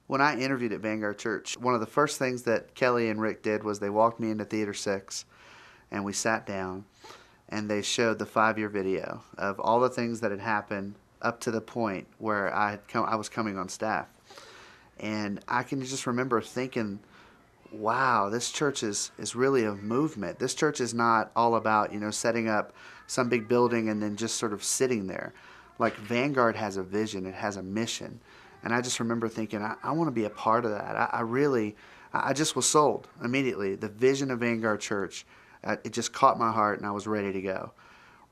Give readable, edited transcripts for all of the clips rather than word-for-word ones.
When I interviewed at Vanguard Church, one of the first things that Kelly and Rick did was they walked me into Theater 6 and we sat down and they showed the 5-year video of all the things that had happened up to the point where I was coming on staff. And I can just remember thinking, wow, this church is really a movement. This church is not all about, setting up some big building and then just sort of sitting there. Like Vanguard has a vision, it has a mission. And I just remember thinking, I want to be a part of that. I just was sold immediately. The vision of Vanguard Church, it just caught my heart and I was ready to go.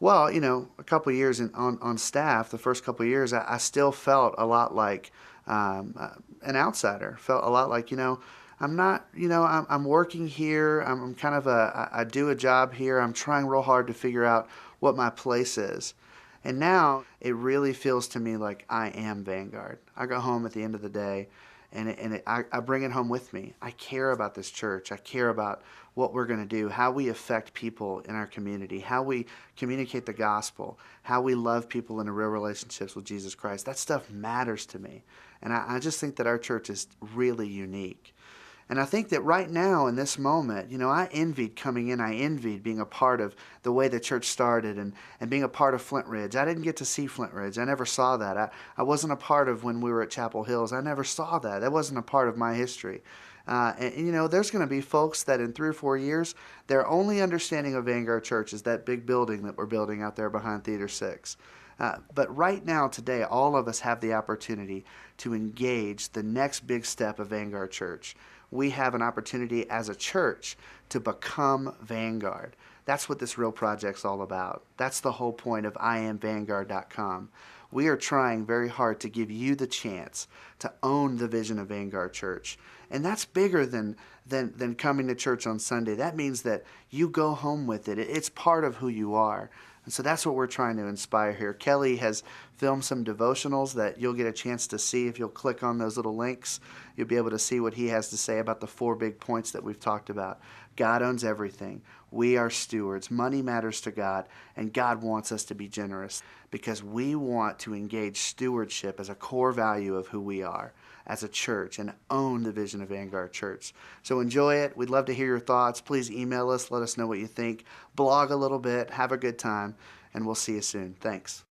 Well, a couple of years on staff, the first couple of years, I still felt a lot like an outsider. Felt a lot like, I'm not, I'm working here. I'm kind of I do a job here. I'm trying real hard to figure out what my place is. And now it really feels to me like I am Vanguard. I go home at the end of the day and I bring it home with me. I care about this church. I care about what we're going to do, how we affect people in our community, how we communicate the gospel, how we love people in real relationships with Jesus Christ. That stuff matters to me. And I just think that our church is really unique. And I think that right now in this moment, I envied coming in. I envied being a part of the way the church started and being a part of Flint Ridge. I didn't get to see Flint Ridge. I never saw that. I wasn't a part of when we were at Chapel Hills. I never saw that. That wasn't a part of my history. There's going to be folks that in 3 or 4 years, their only understanding of Vanguard Church is that big building that we're building out there behind Theater 6. But right now, today, all of us have the opportunity to engage the next big step of Vanguard Church. We have an opportunity as a church to become Vanguard. That's what this real project's all about. That's the whole point of IamVanguard.com. We are trying very hard to give you the chance to own the vision of Vanguard Church. And that's bigger than coming to church on Sunday. That means that you go home with it. It's part of who you are. And so that's what we're trying to inspire here. Kelly has filmed some devotionals that you'll get a chance to see. If you'll click on those little links, you'll be able to see what he has to say about the 4 big points that we've talked about. God owns everything. We are stewards. Money matters to God, and God wants us to be generous because we want to engage stewardship as a core value of who we are as a church and own the vision of Vanguard Church. So enjoy it. We'd love to hear your thoughts. Please email us. Let us know what you think. Blog a little bit. Have a good time, and we'll see you soon. Thanks.